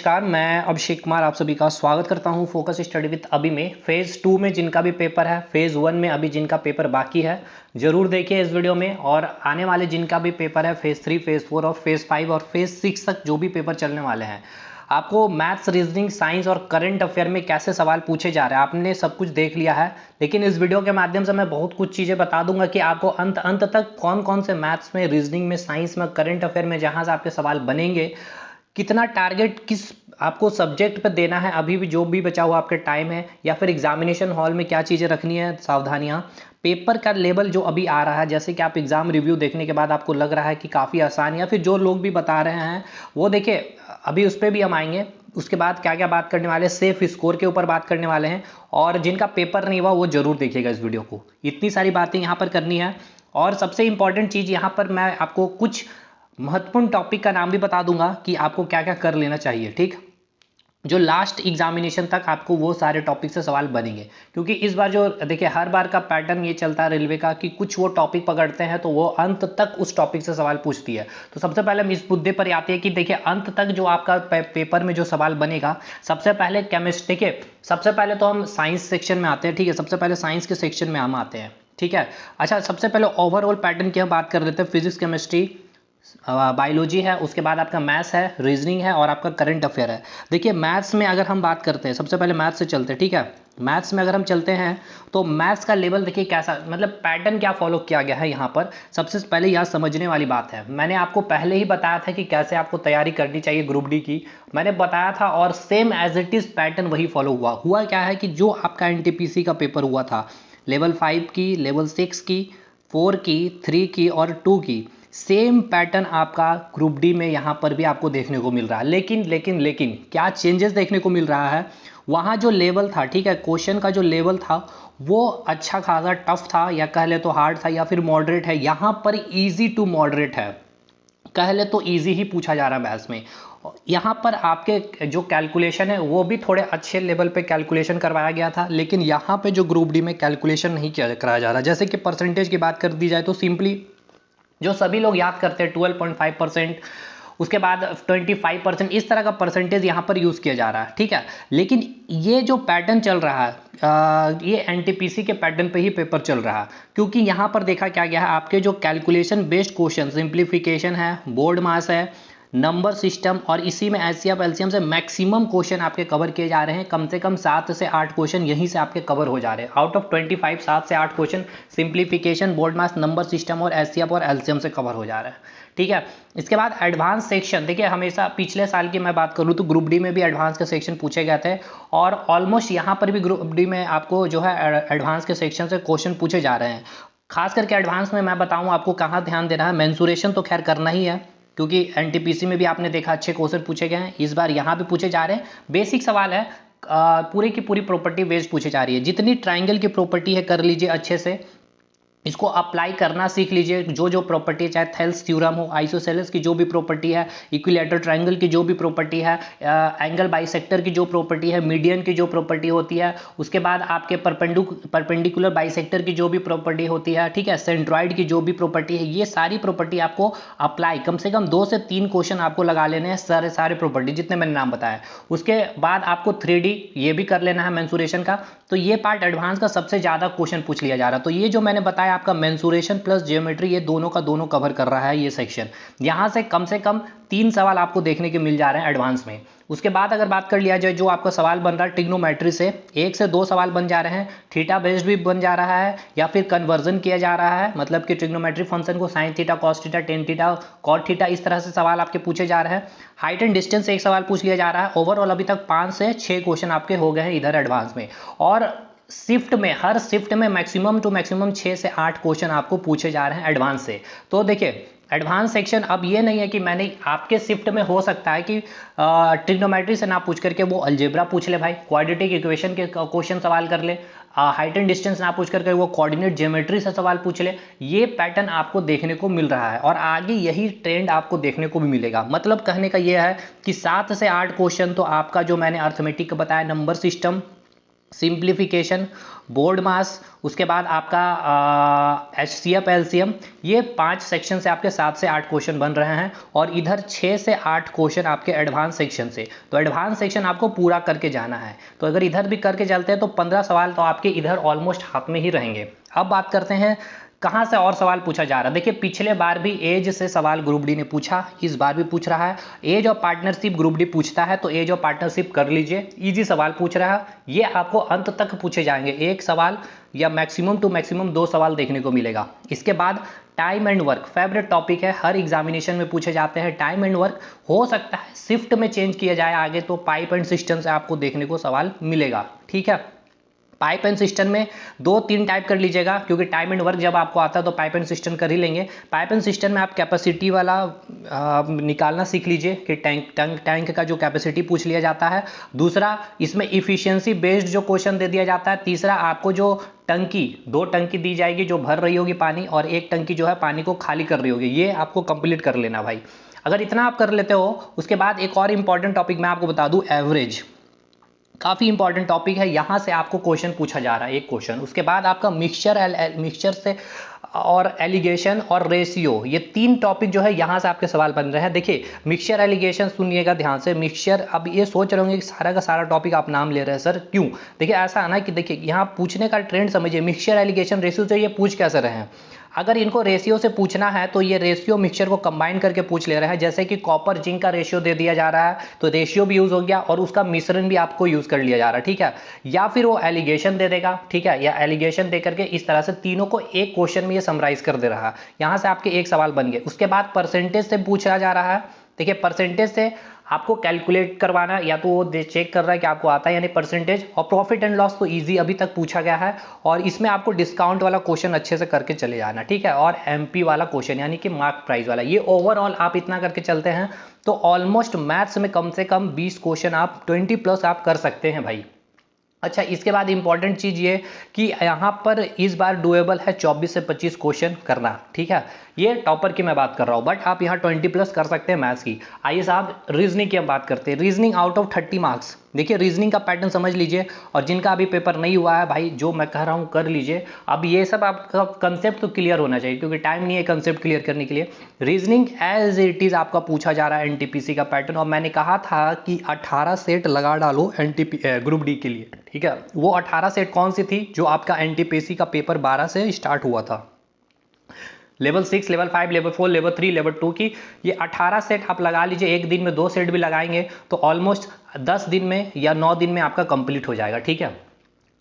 नमस्कार, मैं अभिषेक कुमार आप सभी का स्वागत करता हूं फोकस स्टडी विद अभी में। फेज़ 2 में जिनका भी पेपर है, फेज़ 1 में अभी जिनका पेपर बाकी है, ज़रूर देखिए इस वीडियो में। और आने वाले जिनका भी पेपर है फेज़ 3, फेज़ 4 और फेज़ 5 और फेज़ 6 तक जो भी पेपर चलने वाले हैं, आपको मैथ्स, रीजनिंग, साइंस और करंट अफेयर में कैसे सवाल पूछे जा रहे हैं आपने सब कुछ देख लिया है। लेकिन इस वीडियो के माध्यम से मैं बहुत कुछ चीज़ें बता दूंगा कि आपको अंत अंत तक कौन कौन से मैथ्स में, रीजनिंग में, साइंस में, करंट अफेयर में जहाँ से आपके सवाल बनेंगे, कितना टारगेट किस आपको सब्जेक्ट पर देना है, अभी भी जो भी बचा हुआ आपके टाइम है, या फिर एग्जामिनेशन हॉल में क्या चीज़ें रखनी है, सावधानियां, पेपर का लेवल जो अभी आ रहा है, जैसे कि आप एग्जाम रिव्यू देखने के बाद आपको लग रहा है कि काफ़ी आसान, या फिर जो लोग भी बता रहे हैं वो देखिए अभी उस पर भी हम आएंगे। उसके बाद क्या क्या बात करने वाले, सेफ स्कोर के ऊपर बात करने वाले हैं, और जिनका पेपर नहीं हुआ वो जरूर देखिएगा इस वीडियो को। इतनी सारी बातें यहाँ पर करनी है। और सबसे इंपॉर्टेंट चीज़ यहाँ पर मैं आपको कुछ महत्वपूर्ण टॉपिक का नाम भी बता दूंगा कि आपको क्या क्या कर लेना चाहिए, ठीक, जो लास्ट एग्जामिनेशन तक आपको वो सारे टॉपिक से सवाल बनेंगे। क्योंकि इस बार जो देखिए हर बार का पैटर्न ये चलता है रेलवे का कि कुछ वो टॉपिक पकड़ते हैं तो वो अंत तक उस टॉपिक से सवाल पूछती है। तो सबसे पहले हम इस मुद्दे पर आते हैं कि देखिए अंत तक जो आपका पेपर में जो सवाल बनेगा, सबसे पहले केमिस्ट्री, देखिए सबसे पहले तो हम साइंस सेक्शन में आते हैं, ठीक है, सबसे पहले साइंस के सेक्शन में हम आते हैं, ठीक है। अच्छा, सबसे पहले ओवरऑल पैटर्न की हम बात कर लेते हैं। फिजिक्स, केमिस्ट्री, बायोलॉजी है, उसके बाद आपका मैथ्स है, रीजनिंग है और आपका करंट अफेयर है। देखिए मैथ्स में अगर हम बात करते हैं, सबसे पहले मैथ्स से चलते हैं, ठीक है। मैथ्स में अगर हम चलते हैं तो मैथ्स का लेवल देखिए कैसा, मतलब पैटर्न क्या फॉलो किया गया है यहाँ पर। सबसे पहले यह समझने वाली बात है, मैंने आपको पहले ही बताया था कि कैसे आपको तैयारी करनी चाहिए ग्रुप डी की, मैंने बताया था, और same as it is pattern वही फॉलो हुआ क्या है कि जो आपका एनटीपीसी का पेपर हुआ था, लेवल 5 की, लेवल 6 की, 4 की, 3 की और 2 की, सेम पैटर्न आपका ग्रुप डी में यहाँ पर भी आपको देखने को मिल रहा है। लेकिन क्या चेंजेस देखने को मिल रहा है, वहाँ जो लेवल था, ठीक है, क्वेश्चन का जो लेवल था वो अच्छा खासा टफ था, या कह ले तो हार्ड था, या फिर मॉडरेट है। यहाँ पर इजी टू मॉडरेट है, कह ले तो इजी ही पूछा जा रहा है मैथ्स में। यहाँ पर आपके जो कैलकुलेशन है वो भी थोड़े अच्छे लेवल पे कैलकुलेशन करवाया गया था, लेकिन यहाँ पे जो ग्रुप डी में कैलकुलेशन नहीं किया कराया जा रहा। जैसे कि परसेंटेज की बात कर दी जाए तो सिंपली जो सभी लोग याद करते हैं 12.5%, उसके बाद 25%, इस तरह का परसेंटेज यहाँ पर यूज़ किया जा रहा है, ठीक है। लेकिन ये जो पैटर्न चल रहा है ये एनटीपीसी के पैटर्न पे ही पेपर चल रहा है। क्योंकि यहाँ पर देखा क्या गया है, आपके जो कैलकुलेशन बेस्ड क्वेश्चन, सिंप्लीफिकेशन है, बोर्ड मास है, नंबर सिस्टम, और इसी में एचसीएफ एलसीएम से मैक्सिमम क्वेश्चन आपके कवर किए जा रहे हैं। कम से कम 7 से 8 क्वेश्चन यहीं से आपके कवर हो जा रहे हैं। आउट ऑफ 25 7 से 8 क्वेश्चन सिंप्लीफिकेशन, बोर्ड मास, नंबर सिस्टम और एचसीएफ और एलसीएम से कवर हो जा रहे हैं, ठीक है। इसके बाद एडवांस सेक्शन, देखिए हमेशा पिछले साल की मैं बात करूँ तो ग्रुप डी में भी एडवांस के सेक्शन पूछे गए थे, और ऑलमोस्ट यहाँ पर भी ग्रुप डी में आपको जो है एडवांस के सेक्शन से क्वेश्चन पूछे जा रहे हैं। खास करके एडवांस में मैं बताऊँ आपको कहाँ ध्यान देना है। मेंसुरेशन तो खैर करना ही है, क्योंकि एनटीपीसी में भी आपने देखा अच्छे क्वेश्चन पूछे गए हैं, इस बार यहाँ भी पूछे जा रहे हैं। बेसिक सवाल है, पूरी की पूरी प्रॉपर्टी बेस्ड पूछी जा रही है। जितनी ट्राइंगल की प्रॉपर्टी है कर लीजिए अच्छे से, इसको अप्लाई करना सीख लीजिए। जो जो प्रॉपर्टी, चाहे थेल्स थ्योरम हो, आइसोसेलेस की जो भी प्रॉपर्टी है, इक्विलैटरल ट्रायंगल की जो भी प्रॉपर्टी है, एंगल बाइसेक्टर की जो प्रॉपर्टी है, मीडियन की जो प्रॉपर्टी होती है, उसके बाद आपके परपेंडिकुलर बाइसेक्टर की जो भी प्रॉपर्टी होती है, ठीक है, सेंट्रॉइड की जो भी प्रॉपर्टी है, ये सारी प्रॉपर्टी आपको अप्लाई, कम से कम 2 से 3 क्वेश्चन आपको लगा लेने हैं, सारे प्रॉपर्टी जितने मैंने नाम बताया। उसके बाद आपको 3D ये भी कर लेना है मेंसुरेशन का। तो ये पार्ट एडवांस का सबसे ज़्यादा क्वेश्चन पूछ लिया जा रहा है। तो ये जो मैंने बताया आपका मेंसुरेशन प्लस जियोमेट्री, ये दोनों का दोनों कवर कर रहा है ये सेक्शन। यहाँ से कम 3 सवाल आपको देखने के मिल जा रहे हैं एडवांस में। उसके बाद अगर बात कर लिया जाए जो आपका सवाल बन रहा है ट्रिग्नोमेट्री से, 1 से 2 सवाल बन जा रहे हैं। थीटा बेस्ड भी बन जा रहा है, या फिर कन्वर्जन किया जा रहा है, मतलब कि ट्रिग्नोमेट्री फंक्शन को sine theta, cos theta, tan theta, cot theta, इस तरह से सवाल आपके पूछे जा रहे हैं। हाइट एंड डिस्टेंस से एक सवाल पूछ लिया जा रहा है। ओवरऑल अभी तक 5 से 6 क्वेश्चन आपके हो गए हैं इधर एडवांस में। और शिफ्ट में, हर शिफ्ट में मैक्सिमम टू मैक्सिमम 6 से 8 क्वेश्चन आपको पूछे जा रहे हैं एडवांस से। तो देखिए एडवांस सेक्शन अब ये नहीं है कि मैंने आपके शिफ्ट में हो सकता है कि ट्रिग्नोमेट्री से ना पूछ करके वो अलजेब्रा पूछ ले भाई, क्वाड्रेटिक इक्वेशन के क्वेश्चन सवाल कर ले, हाइट एंड डिस्टेंस ना पूछ करके वो कोऑर्डिनेट ज्योमेट्री से सवाल पूछ ले। ये पैटर्न आपको देखने को मिल रहा है, और आगे यही ट्रेंड आपको देखने को भी मिलेगा। मतलब कहने का ये है कि 7 से 8 क्वेश्चन तो आपका जो मैंने अर्थमेटिक बताया, नंबर सिस्टम, सिंप्लीफिकेशन, बोर्ड मास, उसके बाद आपका HCF LCM, ये 5 सेक्शन से आपके 7 से 8 क्वेश्चन बन रहे हैं और इधर 6 से 8 क्वेश्चन आपके एडवांस सेक्शन से। तो एडवांस सेक्शन आपको पूरा करके जाना है, तो अगर इधर भी करके चलते हैं तो 15 सवाल तो आपके इधर ऑलमोस्ट हाथ में ही रहेंगे। अब बात करते हैं कहाँ से और सवाल पूछा जा रहा है। देखिए पिछले बार भी एज से सवाल ग्रुप डी ने पूछा, इस बार भी पूछ रहा है। एज और पार्टनरशिप ग्रुप डी पूछता है तो एज और पार्टनरशिप कर लीजिए, इजी सवाल पूछ रहा है। ये आपको अंत तक पूछे जाएंगे, एक सवाल या मैक्सिमम टू मैक्सिमम 2 सवाल देखने को मिलेगा। इसके बाद time and work, favourite topic है, हर एग्जामिनेशन में पूछे जाते हैं। टाइम एंड वर्क हो सकता है शिफ्ट में चेंज किया जाए आगे, तो पाइप एंड सिस्टम से आपको देखने को सवाल मिलेगा। ठीक है, पाइप एंड सिस्टम में 2-3 टाइप कर लीजिएगा, क्योंकि टाइम एंड वर्क जब आपको आता है तो पाइप एंड सिस्टम कर ही लेंगे। पाइप एंड सिस्टम में आप कैपेसिटी वाला निकालना सीख लीजिए कि टैंक का जो कैपेसिटी पूछ लिया जाता है। दूसरा, इसमें इफिशियंसी बेस्ड जो क्वेश्चन दे दिया जाता है। तीसरा, आपको जो टंकी, 2 टंकी दी जाएगी जो भर रही होगी पानी, और 1 टंकी जो है पानी को खाली कर रही होगी, ये आपको कंप्लीट कर लेना भाई। अगर इतना आप कर लेते हो, उसके बाद एक और इंपॉर्टेंट टॉपिक मैं आपको बता दूं, एवरेज, काफ़ी इंपॉर्टेंट टॉपिक है, यहाँ से आपको क्वेश्चन पूछा जा रहा है, एक क्वेश्चन। उसके बाद आपका मिक्सचर से और एलिगेशन और रेशियो, ये 3 टॉपिक जो है यहाँ से आपके सवाल बन रहे हैं। देखिए मिक्सचर एलिगेशन सुनिएगा ध्यान से। मिक्सचर, अब ये सोच रहे होंगे कि सारा का सारा टॉपिक आप नाम ले रहे हैं सर, क्यों? देखिए ऐसा है ना कि देखिए यहाँ पूछने का ट्रेंड समझिए, मिक्सचर एलिगेशन रेशियो से ये पूछ कैसे रहे हैं। अगर इनको रेशियो से पूछना है तो ये रेशियो मिक्सचर को कंबाइन करके पूछ ले रहे हैं। जैसे कि कॉपर जिंक का रेशियो दे दिया जा रहा है तो रेशियो भी यूज हो गया और उसका मिश्रण भी आपको यूज कर लिया जा रहा है। ठीक है, या फिर वो एलिगेशन दे देगा, ठीक है, या एलिगेशन दे करके इस तरह से तीनों को एक क्वेश्चन में ये समराइज कर दे रहा है। यहाँ से आपके एक सवाल बन गए। उसके बाद परसेंटेज से पूछा जा रहा है। देखिए परसेंटेज से आपको कैलकुलेट करवाना, या तो वो चेक कर रहा है कि आपको आता है यानी परसेंटेज। और प्रॉफिट एंड लॉस तो इजी अभी तक पूछा गया है, और इसमें आपको डिस्काउंट वाला क्वेश्चन अच्छे से करके चले जाना। ठीक है, और MP वाला क्वेश्चन यानी कि मार्क प्राइस वाला, ये ओवरऑल आप इतना करके चलते हैं तो ऑलमोस्ट मैथ्स में कम से कम 20 क्वेश्चन आप 20+ आप कर सकते हैं भाई। अच्छा, इसके बाद इंपॉर्टेंट चीज ये कि यहाँ पर इस बार डुएबल है 24 से 25 क्वेश्चन करना। ठीक है, ये टॉपर की मैं बात कर रहा हूँ, बट आप यहाँ 20+ कर सकते हैं मैथ्स की। आइए साहब रीजनिंग की हम बात करते हैं। रीजनिंग आउट ऑफ 30 मार्क्स, देखिए रीजनिंग का पैटर्न समझ लीजिए, और जिनका अभी पेपर नहीं हुआ है भाई, जो मैं कह रहा हूँ कर लीजिए। अब ये सब आपका कंसेप्ट तो क्लियर होना चाहिए, क्योंकि टाइम नहीं है कंसेप्ट क्लियर करने के लिए। रीजनिंग एज इट इज आपका पूछा जा रहा है NTPC का पैटर्न, और मैंने कहा था कि 18 सेट लगा डालो ग्रुप डी के लिए। ठीक है, वो 18 सेट कौन सी थी? जो आपका NTPC का पेपर 12 से स्टार्ट हुआ था, level 6, level 5, level 4, level 3, level 2 की ये 18 सेट आप लगा लीजिए। एक दिन में 2 सेट भी लगाएंगे तो ऑलमोस्ट 10 दिन में या 9 दिन में आपका कंप्लीट हो जाएगा। ठीक है,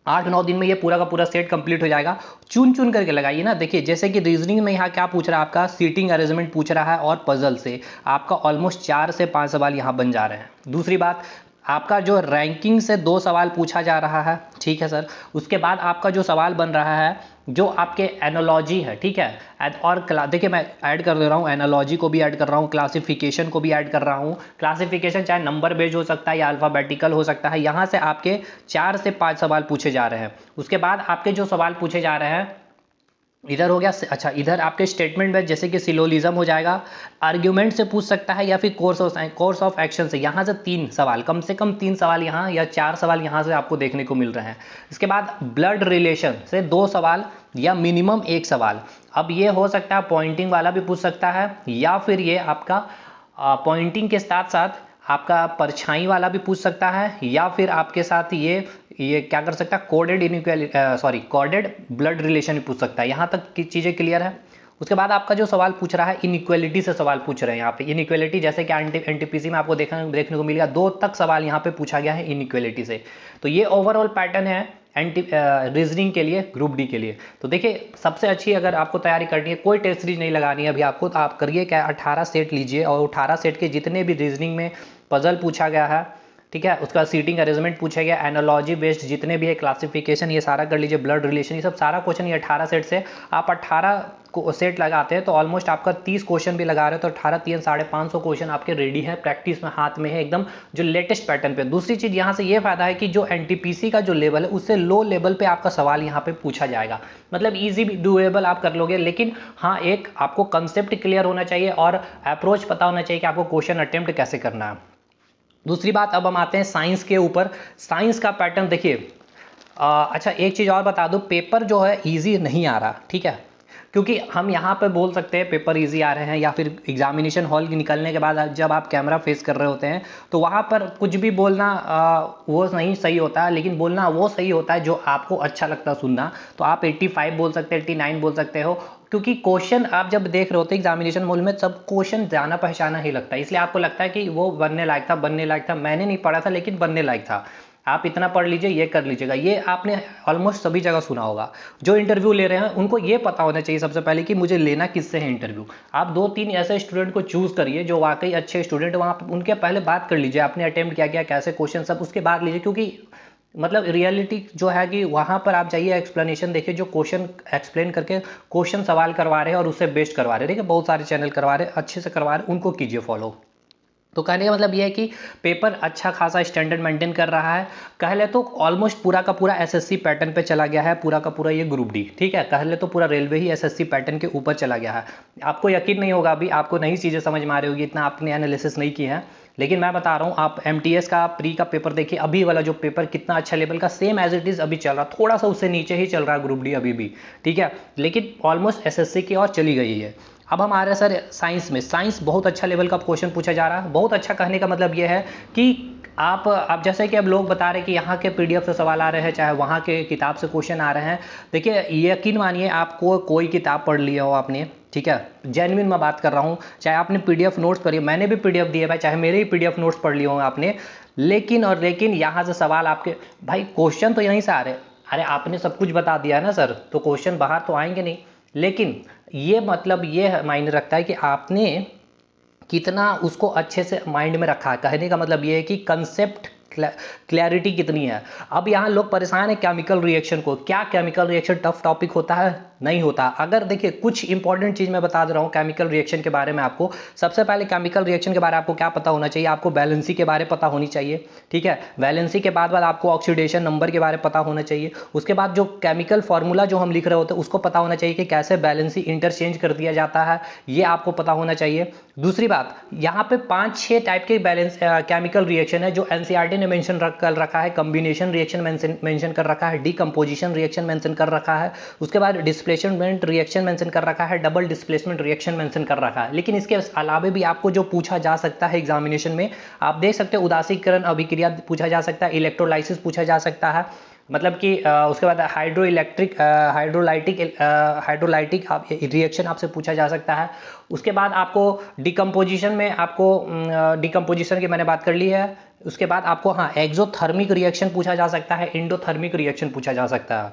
8-9 दिन में ये पूरा का पूरा सेट कंप्लीट हो जाएगा। चुन चुन करके लगाइए ना। देखिए जैसे कि रीजनिंग में यहाँ क्या पूछ रहा है, आपका सीटिंग अरेंजमेंट पूछ रहा है, और पजल से आपका ऑलमोस्ट 4 से 5 सवाल यहाँ बन जा रहे हैं। दूसरी बात, आपका जो रैंकिंग से 2 सवाल पूछा जा रहा है। ठीक है सर, उसके बाद आपका जो सवाल बन रहा है जो आपके एनालॉजी है। ठीक है, और देखिए मैं ऐड कर दे रहा हूँ, एनालॉजी को भी ऐड कर रहा हूँ, क्लासिफिकेशन को भी ऐड कर रहा हूँ। क्लासिफिकेशन चाहे नंबर बेस्ड हो सकता है या अल्फाबेटिकल हो सकता है। यहाँ से आपके 4 से 5 सवाल पूछे जा रहे हैं। उसके बाद आपके जो सवाल पूछे जा रहे हैं इधर हो गया। अच्छा, इधर आपके स्टेटमेंट में जैसे कि सिलोलिज्म हो जाएगा, आर्ग्यूमेंट से पूछ सकता है, या फिर कोर्स ऑफ एक्शन से। यहाँ से 3 सवाल, कम से कम 3 सवाल यहाँ या 4 सवाल यहाँ से आपको देखने को मिल रहे हैं। इसके बाद ब्लड रिलेशन से 2 सवाल या मिनिमम 1 सवाल। अब ये हो सकता है पॉइंटिंग वाला भी पूछ सकता है, या फिर ये आपका पॉइंटिंग के साथ साथ आपका परछाई वाला भी पूछ सकता है, या फिर आपके साथ ये क्या कर सकता है, कोडेड ब्लड रिलेशन भी पूछ सकता है। यहाँ तक की चीज़ें क्लियर है। उसके बाद आपका जो सवाल पूछ रहा है इनइक्वालिटी से सवाल पूछ रहे हैं। यहाँ पे इनइक्वालिटी जैसे कि NTPC में आपको देखने को मिलेगा 2 तक सवाल यहाँ पे पूछा गया है इनइक्वालिटी से। तो ये ओवरऑल पैटर्न है रीजनिंग के लिए, ग्रुप डी के लिए। तो देखिए सबसे अच्छी अगर आपको तैयारी करनी है, कोई टेस्ट सीरीज नहीं लगानी है अभी आपको, तो आप करिए क्या, 18 सेट लीजिए, और 18 सेट के जितने भी रीजनिंग में पजल पूछा गया है, ठीक है, उसका सीटिंग अरेंजमेंट पूछा गया, एनालॉजी बेस्ड जितने भी है, क्लासिफिकेशन, ये सारा कर लीजिए, ब्लड रिलेशन, ये सब सारा क्वेश्चन ये 18 सेट से आप 18 सेट लगाते हैं तो ऑलमोस्ट आपका 30 क्वेश्चन भी लगा रहे हो तो 18 3 550 क्वेश्चन आपके रेडी है, प्रैक्टिस में हाथ में है एकदम, जो लेटेस्ट पैटर्न पे। दूसरी चीज यहाँ से ये फायदा है कि जो NTPC का जो लेवल है उससे लो लेवल पे आपका सवाल यहाँ पे पूछा जाएगा, मतलब इजी डुएबल आप कर लोगे। लेकिन हाँ, एक आपको कंसेप्ट क्लियर होना चाहिए और अप्रोच पता होना चाहिए कि आपको क्वेश्चन अटेम्प्ट कैसे करना है। दूसरी बात, अब हम आते हैं साइंस के ऊपर। साइंस का पैटर्न देखिए, अच्छा एक चीज़ और बता दूं, पेपर जो है इजी नहीं आ रहा, ठीक है, क्योंकि हम यहाँ पे बोल सकते हैं पेपर इजी आ रहे हैं, या फिर एग्जामिनेशन हॉल निकलने के बाद जब आप कैमरा फेस कर रहे होते हैं तो वहाँ पर कुछ भी बोलना वो नहीं सही होता है, लेकिन बोलना वो सही होता है जो आपको अच्छा लगता है सुनना। तो आप 85 बोल सकते हैं, 89 बोल सकते हो, क्योंकि क्वेश्चन आप जब देख रहे होते हैं एग्जामिनेशन हॉल में, सब क्वेश्चन जाना पहचाना ही लगता है, इसलिए आपको लगता है कि वो बनने लायक था, बनने लायक था। मैंने नहीं पढ़ा था लेकिन बनने लायक था, आप इतना पढ़ लीजिए, ये कर लीजिएगा। ये आपने ऑलमोस्ट सभी जगह सुना होगा। जो इंटरव्यू ले रहे हैं उनको ये पता होना चाहिए सबसे पहले कि मुझे लेना किससे है इंटरव्यू। आप 2-3 ऐसे स्टूडेंट को चूज करिए जो वाकई अच्छे स्टूडेंट, वहाँ उनके पहले बात कर लीजिए, आपने अटेम्प्ट क्या किया, कैसे क्वेश्चन, सब उसके बाद लीजिए। क्योंकि मतलब रियलिटी जो है कि वहाँ पर आप जाइए, एक्सप्लेनेशन देखिए, जो क्वेश्चन एक्सप्लेन करके क्वेश्चन सवाल करवा रहे हैं और उससे बेस्ट करवा रहे हैं, ठीक है, बहुत सारे चैनल करवा रहे हैं, अच्छे से करवा रहे हैं, उनको कीजिए फॉलो। तो कहने का मतलब ये है कि पेपर अच्छा खासा स्टैंडर्ड मेंटेन कर रहा है। कह ले तो ऑलमोस्ट पूरा का पूरा एसएससी पैटर्न पे चला गया है, पूरा का पूरा ये ग्रुप डी, ठीक है, कह ले तो पूरा रेलवे ही एसएससी पैटर्न के ऊपर चला गया है। आपको यकीन नहीं होगा, अभी आपको नई चीज़ें समझ में आ रही होगी, इतना आपने एनालिसिस नहीं की है, लेकिन मैं बता रहा हूँ, आप एमटीएस का प्री का पेपर देखिए, अभी वाला जो पेपर कितना अच्छा लेवल का, सेम एज इट इज़ अभी चल रहा, थोड़ा सा उससे नीचे ही चल रहा है ग्रुप डी अभी भी, ठीक है, लेकिन ऑलमोस्ट एसएससी की ओर चली गई है। अब हम आ रहे हैं सर साइंस में। साइंस बहुत अच्छा लेवल का क्वेश्चन पूछा जा रहा है। बहुत अच्छा कहने का मतलब ये है कि आप जैसे कि अब लोग बता रहे हैं कि यहाँ के पीडीएफ से सवाल आ रहे हैं, चाहे वहाँ के किताब से क्वेश्चन आ रहे हैं। देखिए यकीन मानिए, आपको कोई किताब पढ़ लिया हो आपने, ठीक है, जेन्युइन मैं बात कर रहा हूँ, चाहे आपने पीडीएफ नोट्स पढ़ी, मैंने भी पीडीएफ दिए भाई, चाहे मेरे ही पीडीएफ नोट्स पढ़ लिए होंगे आपने, लेकिन यहाँ से सवाल आपके, भाई क्वेश्चन तो यहीं से आ रहे हैं। अरे आपने सब कुछ बता दिया है ना सर, तो क्वेश्चन बाहर तो आएंगे नहीं। लेकिन ये मतलब ये मायने रखता है कि आपने कितना उसको अच्छे से माइंड में रखा है। कहने का मतलब ये है कि कंसेप्ट क्लैरिटी कितनी है। अब यहाँ लोग परेशान है केमिकल रिएक्शन को, क्या केमिकल रिएक्शन टफ टॉपिक होता है? नहीं होता। अगर देखिए कुछ इंपॉर्टेंट चीज मैं बता दे रहा हूँ केमिकल रिएक्शन के बारे में आपको। सबसे पहले केमिकल रिएक्शन के बारे में आपको क्या पता होना चाहिए? आपको वैलेंसी के बारे में पता होनी चाहिए, ठीक है। वैलेंसी के बाद आपको ऑक्सीडेशन नंबर के बारे में पता होना चाहिए। उसके बाद जो केमिकल फॉर्मूला जो हम लिख रहे होते हैं उसको पता होना चाहिए कि कैसे वैलेंसी इंटरचेंज कर दिया जाता है, ये आपको पता होना चाहिए। दूसरी बात, यहाँ पे 5-6 टाइप के बैलेंस केमिकल रिएक्शन है जो एनसीईआरटी ने मेंशन कर रखा है। कॉम्बिनेशन रिएक्शन मेंशन कर रखा है, डीकंपोजिशन रिएक्शन मेंशन कर रखा है, उसके बाद डिस्प्लेसमेंट रिएक्शन मेंशन कर रखा है, डबल डिस्प्लेसमेंट रिएक्शन मेंशन कर रखा है। लेकिन इसके अलावा भी आपको जो पूछा जा सकता है एग्जामिनेशन में, आप देख सकते हो उदासीकरण अभिक्रिया पूछा जा सकता है, इलेक्ट्रोलाइसिस पूछा जा सकता है, मतलब कि उसके बाद हाइड्रोलाइटिक रिएक्शन आपसे पूछा जा सकता है। उसके बाद आपको डिकम्पोजिशन में आपको डिकम्पोजिशन की मैंने बात कर ली है। उसके बाद आपको हाँ एक्सोथर्मिक रिएक्शन पूछा जा सकता है, इंडोथर्मिक रिएक्शन पूछा जा सकता है,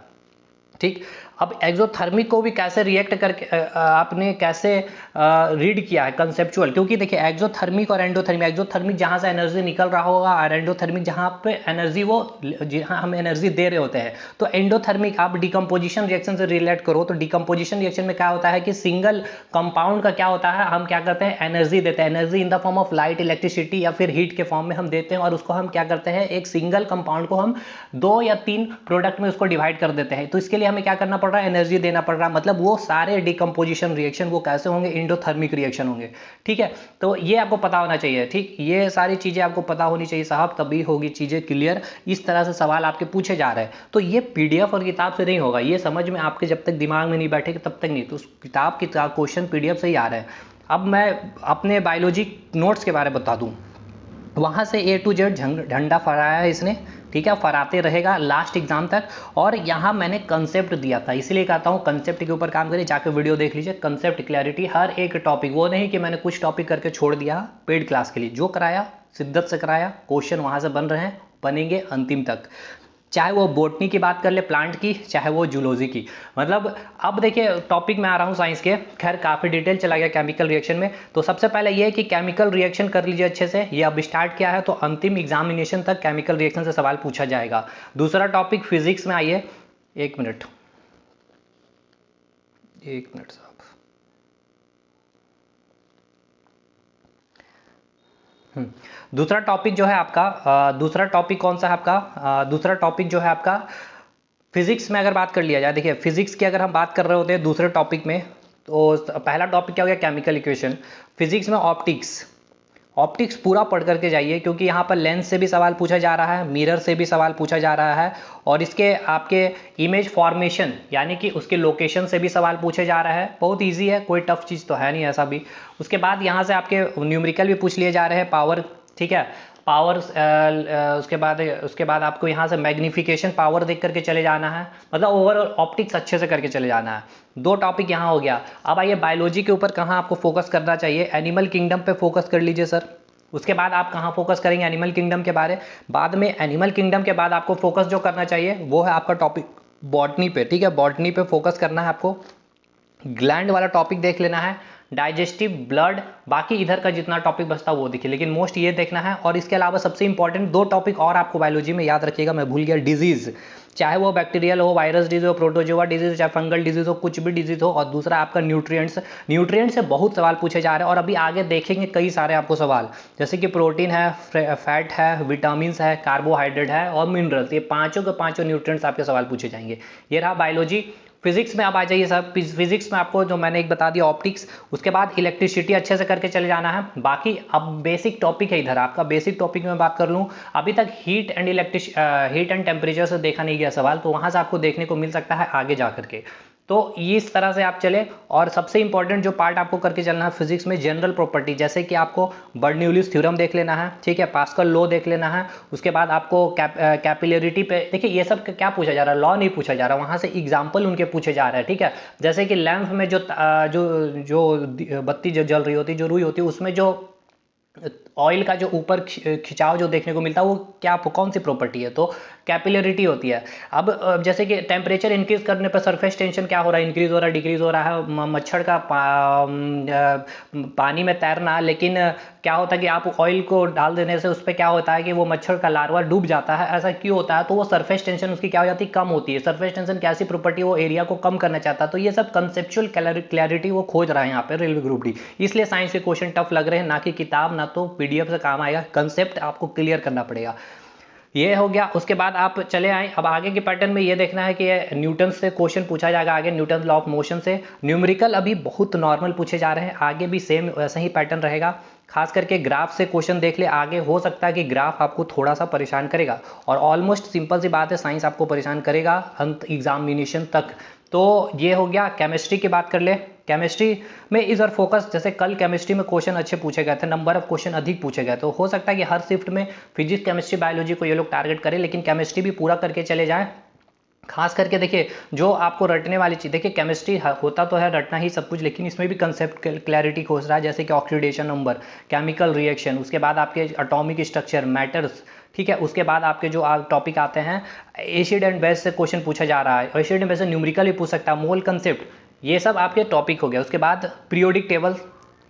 ठीक। अब एक्सोथर्मिक को भी कैसे रिएक्ट करके आपने कैसे रीड किया है कंसेप्चुअल, क्योंकि देखिए एक्सोथर्मिक और एंडोथर्मिक, एक्सोथर्मिक जहां से एनर्जी निकल रहा होगा और एंडोथर्मिक जहां पे एनर्जी वो जहां हम एनर्जी दे रहे होते हैं। तो एंडोथर्मिक आप डिकम्पोजिशन रिएक्शन से रिलेट करो तो डिकम्पोजिशन रिएक्शन में क्या होता है कि सिंगल कंपाउंड का क्या होता है, हम क्या करते हैं एनर्जी देते हैं, energy in the form of light, electricity या फिर हीट के फॉर्म में हम देते हैं, और उसको हम क्या करते हैं एक सिंगल कंपाउंड को हम 2 या 3 प्रोडक्ट में उसको डिवाइड कर देते हैं। तो इसके लिए हमें क्या करना पड़ रहा है, एनर्जी देना पड़ रहा है। मतलब वो सारे डिकम्पोजिशन रिएक्शन वो कैसे होंगे, इंडोथर्मिक रिएक्शन होंगे, ठीक है। तो ये आपको पता होना चाहिए, ठीक, ये सारी चीजें आपको पता होनी चाहिए साहब, तभी होगी चीजें क्लियर। इस तरह से सवाल आपके पूछे जा रहे हैं, तो ये पीडीएफ और किताब से नहीं होगा, ये समझ में आपके जब तक दिमाग में नहीं बैठेगा तब तक नहीं। तो किताब की क्वेश्चन पीडीएफ से ही आ रहे हैं। अब मैं अपने बायोलॉजी नोट्स के बारे में बता दूं, वहां से A to Z झंडा फहराया है इसने, ठीक है, फहराते रहेगा लास्ट एग्जाम तक। और यहाँ मैंने कंसेप्ट दिया था, इसलिए कहता हूँ कंसेप्ट के ऊपर काम करिए, जाके वीडियो देख लीजिए। कंसेप्ट क्लैरिटी, हर एक टॉपिक, वो नहीं कि मैंने कुछ टॉपिक करके छोड़ दिया पेड क्लास के लिए, जो कराया शिद्दत से कराया, क्वेश्चन वहां से बन रहे हैं, बनेंगे अंतिम तक, चाहे वो बोटनी की बात कर ले, प्लांट की, चाहे वो जूलॉजी की। मतलब अब देखिए टॉपिक में आ रहा हूँ साइंस के, खैर काफ़ी डिटेल चला गया केमिकल रिएक्शन में। तो सबसे पहले ये है कि केमिकल रिएक्शन कर लीजिए अच्छे से, ये अब स्टार्ट किया है तो अंतिम एग्जामिनेशन तक केमिकल रिएक्शन से सवाल पूछा जाएगा। दूसरा टॉपिक फिजिक्स में आइए, एक मिनट साहब, दूसरा टॉपिक जो है आपका, दूसरा टॉपिक कौन सा है आपका, दूसरा टॉपिक जो है आपका फिजिक्स में अगर बात कर लिया जाए, देखिए फिजिक्स की अगर हम बात कर रहे होते हैं दूसरे टॉपिक में, तो पहला टॉपिक क्या हो गया केमिकल इक्वेशन। फिजिक्स में ऑप्टिक्स, ऑप्टिक्स पूरा पढ़ करके जाइए, क्योंकि यहाँ पर लेंस से भी सवाल पूछा जा रहा है, मिरर से भी सवाल पूछा जा रहा है, और इसके आपके इमेज फॉर्मेशन यानी कि उसके लोकेशन से भी सवाल पूछे जा रहा है। बहुत इजी है, कोई टफ चीज़ तो है नहीं ऐसा भी। उसके बाद यहाँ से आपके न्यूमेरिकल भी पूछ लिए जा रहे हैं, पावर, ठीक है, पावर, उसके बाद आपको यहाँ से मैग्निफिकेशन पावर देख करके चले जाना है, मतलब ओवरऑल ऑप्टिक्स अच्छे से करके चले जाना है। 2 टॉपिक यहाँ हो गया। अब आइए बायोलॉजी के ऊपर कहाँ आपको फोकस करना चाहिए। एनिमल किंगडम पे फोकस कर लीजिए सर। उसके बाद आप कहाँ फोकस करेंगे, एनिमल किंगडम के बारे बाद में। एनिमल किंगडम के बाद आपको फोकस जो करना चाहिए वो है आपका टॉपिक बॉटनी पे, ठीक है, बॉटनी पे फोकस करना है आपको। ग्लैंड वाला टॉपिक देख लेना है, डाइजेस्टिव, ब्लड, बाकी इधर का जितना टॉपिक बचता है वो देखिए, लेकिन मोस्ट ये देखना है। और इसके अलावा सबसे इंपॉर्टेंट 2 टॉपिक और आपको बायोलॉजी में याद रखिएगा, मैं भूल गया, डिजीज, चाहे वो बैक्टीरियल हो, वायरस डिजीज हो, प्रोटोजोआ डिजीज, चाहे फंगल डिजीज हो, कुछ भी डिजीज हो। और दूसरा आपका न्यूट्रिएंट्स, न्यूट्रिएंट्स से बहुत सवाल पूछे जा रहे हैं और अभी आगे देखेंगे कई सारे आपको सवाल, जैसे कि प्रोटीन है, फैट है, विटामिन है, कार्बोहाइड्रेट है और मिनरल्स, ये पांचों के पांचों न्यूट्रिएंट्स आपके सवाल पूछे जाएंगे। ये रहा बायोलॉजी। फिजिक्स में आप आ जाइए साहब। फिजिक्स में आपको जो मैंने एक बता दिया ऑप्टिक्स, उसके बाद इलेक्ट्रिसिटी अच्छे से करके चले जाना है। बाकी अब बेसिक टॉपिक है इधर आपका, बेसिक टॉपिक में बात कर लूँ, अभी तक हीट एंड टेम्परेचर से देखा नहीं गया सवाल, तो वहाँ से आपको देखने को मिल सकता है आगे जा करके। तो इस तरह से आप चले। और सबसे इंपॉर्टेंट जो पार्ट आपको करके चलना है फिजिक्स में, जनरल प्रॉपर्टी, जैसे कि आपको बर्नौलीज थ्योरम देख लेना है, ठीक है, पास्कल लॉ देख लेना है। उसके बाद आपको कैपिलरिटी पे देखिए, ये सब क्या पूछा जा रहा है, लॉ नहीं पूछा जा रहा, वहाँ से एग्जाम्पल उनके पूछे जा रहे हैं, ठीक है। जैसे कि लैंप में जो बत्ती जो जल रही होती, जो रुई होती है, उसमें जो ऑयल का जो ऊपर खिंचाव जो देखने को मिलता है वो क्या, कौन सी प्रॉपर्टी है, तो कैपिलरिटी होती है। अब जैसे कि टेम्परेचर इंक्रीज करने पर सरफेस टेंशन क्या हो रहा है, इंक्रीज हो रहा है, डिक्रीज हो रहा है। मच्छर का पानी में तैरना, लेकिन क्या होता है कि आप ऑयल को डाल देने से उस पर क्या होता है कि वो मच्छर का लार्वा डूब जाता है। ऐसा क्यों होता है, तो वो सरफेस टेंशन उसकी क्या हो जाती है, कम होती है। सरफेस टेंशन कैसी प्रॉपर्टी, वो एरिया को कम करना चाहता है। तो ये सब कंसेप्चुअल क्लैरिटी वो खोज रहा है यहाँ पे रेलवे ग्रुप डी, इसलिए साइंस के क्वेश्चन टफ लग रहे हैं, ना कि किताब, ना तो पीडीएफ से काम आएगा, कंसेप्ट आपको क्लियर करना पड़ेगा। ये हो गया। उसके बाद आप चले आए, अब आगे के पैटर्न में ये देखना है कि न्यूटन से क्वेश्चन पूछा जाएगा आगे, न्यूटन लॉ ऑफ मोशन से। न्यूमेरिकल अभी बहुत नॉर्मल पूछे जा रहे हैं, आगे भी सेम वैसा ही पैटर्न रहेगा। खास करके ग्राफ से क्वेश्चन देख ले आगे, हो सकता है कि ग्राफ आपको थोड़ा सा परेशान करेगा, और ऑलमोस्ट सिंपल सी बात है, साइंस आपको परेशान करेगा अंत एग्जामिनेशन तक। तो ये हो गया। केमिस्ट्री की बात कर ले, केमिस्ट्री में इधर फोकस, जैसे कल केमिस्ट्री में क्वेश्चन अच्छे पूछे गए थे, नंबर ऑफ क्वेश्चन अधिक पूछे गए, तो हो सकता है कि हर शिफ्ट में फिजिक्स, केमिस्ट्री, बायोलॉजी को ये लोग टारगेट करें, लेकिन केमिस्ट्री भी पूरा करके चले जाएं। खास करके देखिए जो आपको रटने वाली चीज़, देखिए केमिस्ट्री होता तो है रटना ही सब कुछ, लेकिन इसमें भी कंसेप्ट क्लैरिटी खोज रहा है, जैसे कि ऑक्सीडेशन नंबर, केमिकल रिएक्शन, उसके बाद आपके एटॉमिक स्ट्रक्चर, मैटर्स, ठीक है। उसके बाद आपके जो टॉपिक आते हैं, एसिड एंड बेस से क्वेश्चन पूछा जा रहा है, एसिड एंड बेस से न्यूमेरिकल भी पूछ सकता है, मोल कंसेप्ट, ये सब आपके टॉपिक हो गया। उसके बाद पीरियोडिक टेबल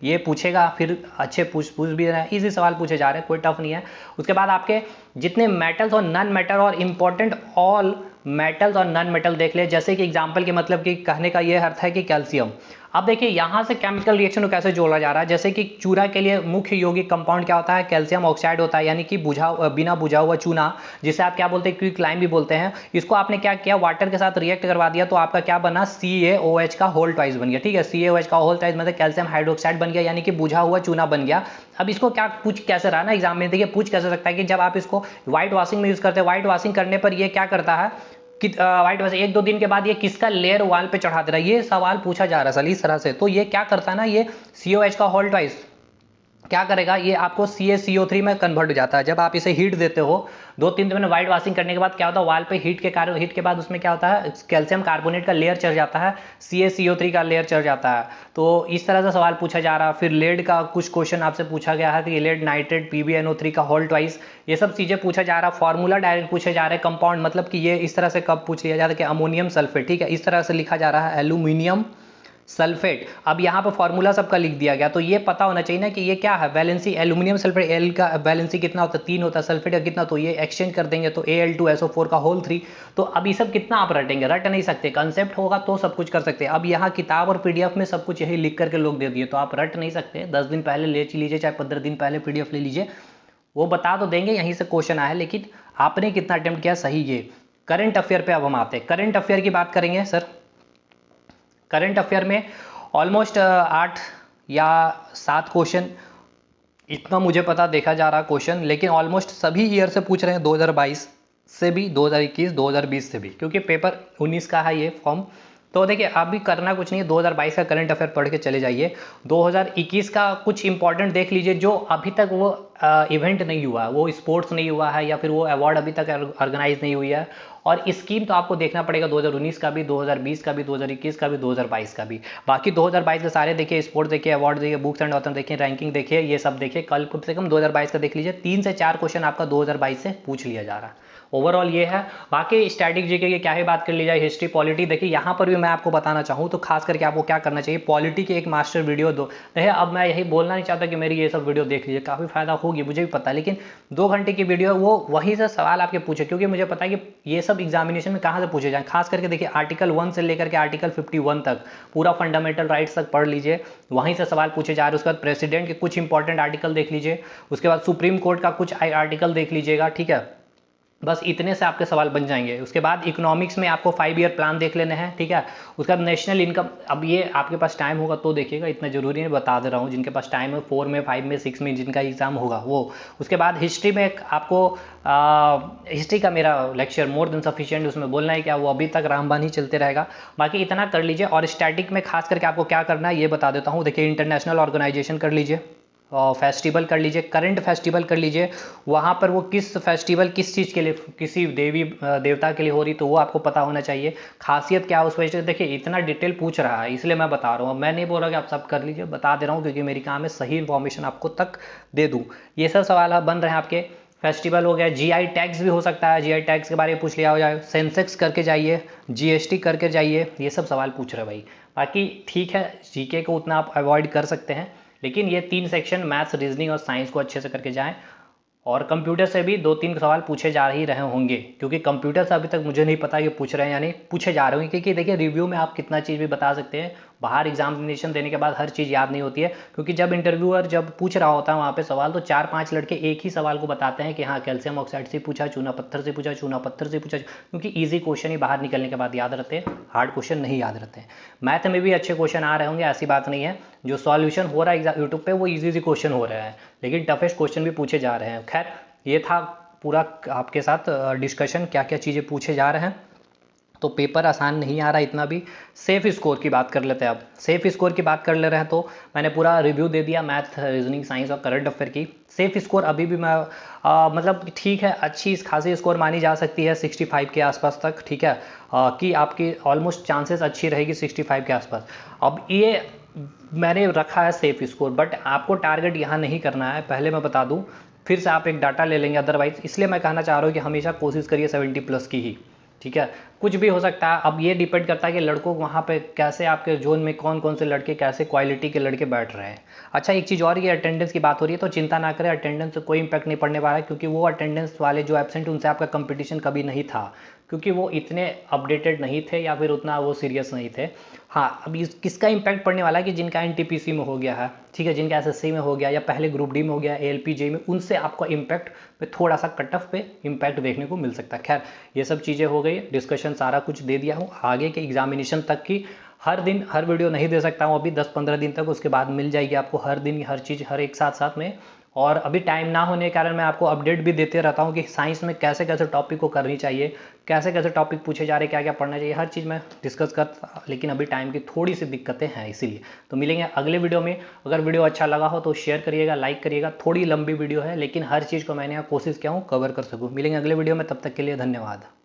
ये पूछेगा, फिर अच्छे पूछ भी रहे हैं, इजी सवाल पूछे जा रहे हैं, कोई टफ नहीं है। उसके बाद आपके जितने मेटल्स और नॉन मेटल, और इंपॉर्टेंट ऑल मेटल्स और नॉन मेटल देख ले, जैसे कि एग्जांपल के मतलब कि कहने का ये अर्थ है कि कैल्शियम। अब देखिए यहाँ से केमिकल रिएक्शन को कैसे जोड़ा जा रहा है, जैसे कि चूरा के लिए मुख्य यौगिक कंपाउंड क्या होता है, कैल्शियम ऑक्साइड होता है, यानी कि बिना बुझा हुआ चूना, जिसे आप क्या बोलते हैं, क्विक लाइम भी बोलते हैं। इसको आपने क्या किया, वाटर के साथ रिएक्ट करवा दिया, तो आपका क्या बना, CaOH का होल ट्वाइस बन गया, ठीक है। CaOH का होल ट्वाइस मतलब कैल्शियम हाइड्रोक्साइड बन गया, यानी कि बुझा हुआ चूना बन गया। अब इसको क्या पूछ कैसे रहा ना एग्जाम में, देखिए पूछ कैसे सकता है कि जब आप इसको व्हाइट वॉशिंग में यूज करते हैं, व्हाइट वॉशिंग करने पर ये क्या करता है कि व्हाइट वॉश 1-2 दिन के बाद ये किसका लेयर वाल पे चढ़ा दे रहा है, ये सवाल पूछा जा रहा है सर इस तरह से। तो ये क्या करता है ना, ये COH का होल ट्वाइस क्या करेगा, ये आपको CaCO3 में कन्वर्ट हो जाता है। जब आप इसे हीट देते हो 2-3 दिन में वाइट वॉशिंग करने के बाद, क्या होता है, वाल पे हीट के कारण, हीट के बाद उसमें क्या होता है, कैल्शियम कार्बोनेट का लेयर चढ़ जाता है, CaCO3 का लेयर चढ़ जाता है। तो इस तरह से सवाल पूछा जा रहा है। फिर लेड का कुछ क्वेश्चन आपसे पूछा गया है, तो लेड नाइट्रेट PbNO3 का होल ट्वाइस, ये सब चीजें पूछा जा रहा है। फॉर्मूला डायरेक्ट पूछे जा रहे हैं, कंपाउंड मतलब कि ये इस तरह से कब पूछ लिया जाता है कि अमोनियम सल्फेट, ठीक है, इस तरह से लिखा जा रहा है, एल्यूमिनियम सल्फेट। अब यहाँ पर फॉर्मूला सबका लिख दिया गया, तो ये पता होना चाहिए ना कि ये क्या है, वैलेंसी, एल्यूमिनियम सल्फेट एल का वैलेंसी कितना होता है, 3 होता है, सल्फेट का कितना, तो ये एक्सचेंज कर देंगे तो Al2SO4 का होल 3। तो अब ये सब कितना आप रटेंगे, रट नहीं सकते, कंसेप्ट होगा तो सब कुछ कर सकते हैं। अब यहाँ किताब और PDF में सब कुछ यही लिख करके लोग दे दिए, तो आप रट नहीं सकते। 10 दिन पहले ले लीजिए, चाहे 15 दिन पहले PDF ले लीजिए, वो बता तो देंगे यहीं से क्वेश्चन आया, लेकिन आपने कितना अटेम्प्ट किया सही। ये करंट अफेयर पे अब हम आते हैं, करंट अफेयर की बात करेंगे सर। करंट अफेयर में ऑलमोस्ट 8 या 7 क्वेश्चन इतना मुझे पता देखा जा रहा क्वेश्चन, लेकिन ऑलमोस्ट सभी ईयर से पूछ रहे हैं, 2022 से भी, 2021, 2020 से भी, क्योंकि पेपर 19 का है ये फॉर्म। तो देखिए अभी करना कुछ नहीं है, 2022 का करंट अफेयर पढ़ के चले जाइए। 2021 का कुछ इंपॉर्टेंट देख लीजिए, जो अभी तक वो इवेंट नहीं हुआ, वो स्पोर्ट्स नहीं हुआ है, या फिर वो अवार्ड अभी तक ऑर्गेनाइज नहीं हुई है। और स्कीम तो आपको देखना पड़ेगा 2019 का भी, 2020 का भी, 2021 का भी, 2022 का भी। बाकी 2022 के सारे देखिए, स्पोर्ट्स देखिए, अवार्ड देखिए, बुक्स एंड ऑथर देखिए, रैंकिंग देखिए, ये सब देखिए। कल कम से कम 2022 का देख लीजिए, 3 से 4 क्वेश्चन आपका 2022 से पूछ लिया जा रहा है। ओवरऑल ये है। बाकी स्टैटिक जीके की क्या ही बात कर ली जाए, हिस्ट्री पॉलिटी देखिए, यहाँ पर भी मैं आपको बताना चाहूँ तो खास करके आपको क्या करना चाहिए, पॉलिटी की एक मास्टर वीडियो दो। देखिए अब मैं यही बोलना नहीं चाहता कि मेरी ये सब वीडियो देख लीजिए, काफ़ी फायदा होगी मुझे भी पता है, लेकिन 2 घंटे की वीडियो वो वहीं से सवाल आपके पूछे, क्योंकि मुझे पता है कि ये सब एग्जामिनेशन में कहाँ से पूछे जाए। खास करके देखिए आर्टिकल 1 से लेकर के आर्टिकल 51 तक पूरा फंडामेंटल राइट्स तक पढ़ लीजिए, वहीं से सवाल पूछे जा रहे हैं। उसके बाद प्रेसिडेंट के कुछ इंपॉर्टेंट आर्टिकल देख लीजिए, उसके बाद सुप्रीम कोर्ट का कुछ आर्टिकल देख लीजिएगा, ठीक है। बस इतने से आपके सवाल बन जाएंगे। उसके बाद इकोनॉमिक्स में आपको 5 ईयर प्लान देख लेने हैं, ठीक है। उसके बाद नेशनल इनकम, अब ये आपके पास टाइम होगा तो देखिएगा, इतना जरूरी नहीं, बता दे रहा हूँ। जिनके पास टाइम है 4 में, 5 में, 6 में जिनका एग्जाम होगा वो। उसके बाद हिस्ट्री में आपको हिस्ट्री का मेरा लेक्चर मोर देन सफिशिएंट, उसमें बोलना है क्या, वो अभी तक रामबान ही चलते रहेगा। बाकी इतना कर लीजिए। और स्टैटिक में खास करके आपको क्या करना है ये बता देता हूँ। देखिए इंटरनेशनल ऑर्गेनाइजेशन कर लीजिए, फेस्टिवल कर लीजिए, करंट फेस्टिवल कर लीजिए, वहाँ पर वो किस फेस्टिवल किस चीज़ के लिए, किसी देवी देवता के लिए हो रही, तो वो आपको पता होना चाहिए। खासियत क्या है उस फेस्टिवल, देखिए इतना डिटेल पूछ रहा है इसलिए मैं बता रहा हूँ। मैं नहीं बोल रहा कि आप सब कर लीजिए, बता दे रहा हूँ क्योंकि मेरी काम है सही इन्फॉर्मेशन आपको तक दे दूँ। ये सब सवाल बन रहे हैं आपके। फेस्टिवल हो गया, जीआई टैग्स भी हो सकता है, जीआई टैग्स के बारे में पूछ लिया हो जाए, सेंसेक्स करके जाइए, जीएसटी करके जाइए, ये सब सवाल पूछ रहे भाई। बाकी ठीक है, जीके को उतना आप अवॉइड कर सकते हैं, लेकिन ये 3 सेक्शन मैथ्स, रीजनिंग और साइंस को अच्छे से करके जाएं। और कंप्यूटर से भी 2-3 सवाल पूछे जा ही रहे होंगे, क्योंकि कंप्यूटर से अभी तक मुझे नहीं पता कि पूछ रहे हैं या नहीं, पूछे जा रहे होंगे। क्योंकि देखिए रिव्यू में आप कितना चीज़ भी बता सकते हैं, बाहर एग्जामिनेशन देने के बाद हर चीज़ याद नहीं होती है। क्योंकि जब इंटरव्यूअर जब पूछ रहा होता है वहाँ पे सवाल, तो 4-5 लड़के एक ही सवाल को बताते हैं कि हाँ कैल्शियम ऑक्साइड से पूछा, चूना पत्थर से पूछा, चूना पत्थर से पूछा, क्योंकि ईजी क्वेश्चन ही बाहर निकलने के बाद याद रहते हैं, हार्ड क्वेश्चन नहीं याद रहते हैं। मैथ में भी अच्छे क्वेश्चन आ रहे होंगे, ऐसी बात नहीं है। जो सॉल्यूशन हो रहा है यूट्यूब पे वो ईजी क्वेश्चन हो रहा है, लेकिन टफेस्ट क्वेश्चन भी पूछे जा रहे हैं। खैर ये था पूरा आपके साथ डिस्कशन, क्या क्या चीज़ें पूछे जा रहे हैं। तो पेपर आसान नहीं आ रहा इतना भी। सेफ स्कोर की बात कर लेते हैं। अब सेफ स्कोर की बात कर ले रहे हैं, तो मैंने पूरा रिव्यू दे दिया मैथ, रीजनिंग, साइंस और करंट अफेयर की। सेफ स्कोर अभी भी मैं मतलब ठीक है, अच्छी खासी स्कोर मानी जा सकती है 65 के आसपास तक, ठीक है। कि आपकी ऑलमोस्ट चांसेस अच्छी रहेगी 65 के आसपास। अब ये मैंने रखा है सेफ स्कोर, बट आपको टारगेट यहाँ नहीं करना है, पहले मैं बता दूँ, फिर से आप एक डाटा ले लेंगे अदरवाइज। इसलिए मैं कहना चाह रहा हूँ कि हमेशा कोशिश करिए 70+ की ही, ठीक है। कुछ भी हो सकता है, अब ये डिपेंड करता है कि लड़कों वहाँ पे कैसे, आपके जोन में कौन कौन से लड़के, कैसे क्वालिटी के लड़के बैठ रहे हैं। अच्छा एक चीज़ और, ये अटेंडेंस की बात हो रही है तो चिंता ना करें, अटेंडेंस से कोई इंपैक्ट नहीं पड़ने वाला है, क्योंकि वो अटेंडेंस वाले जो एब्सेंट उनसे आपका कंपटीशन कभी नहीं था, क्योंकि वो इतने अपडेटेड नहीं थे या फिर उतना वो सीरियस नहीं थे। हाँ अब किसका इंपैक्ट पड़ने वाला है कि जिनका एनटीपीसी में हो गया है, ठीक है, जिनका एसएससी में हो गया या पहले ग्रुप डी में हो गया, एएलपी में, उनसे आपका इंपैक्ट पे थोड़ा सा कट ऑफ पे इंपैक्ट देखने को मिल सकता है। खैर ये सब चीज़ें हो गई, डिस्कशन सारा कुछ दे दिया हूँ। आगे के एग्जामिनेशन तक की हर दिन हर वीडियो नहीं दे सकता हूँ अभी 10-15 दिन तक, उसके बाद मिल जाएगी आपको हर दिन हर चीज़, हर एक साथ साथ में। और अभी टाइम ना होने के कारण मैं आपको अपडेट भी देते रहता हूँ कि साइंस में कैसे कैसे टॉपिक को करनी चाहिए, कैसे कैसे टॉपिक पूछे जा रहे, क्या क्या पढ़ना चाहिए, हर चीज़ मैं डिस्कस करता, लेकिन अभी टाइम की थोड़ी सी दिक्कतें हैं इसीलिए। तो मिलेंगे अगले वीडियो में। अगर वीडियो अच्छा लगा हो तो शेयर करिएगा, लाइक करिएगा। थोड़ी लंबी वीडियो है लेकिन हर चीज़ को मैंने यहाँ कोशिश किया हूँ कवर कर सकूँ। मिलेंगे अगले वीडियो में, तब तक के लिए धन्यवाद।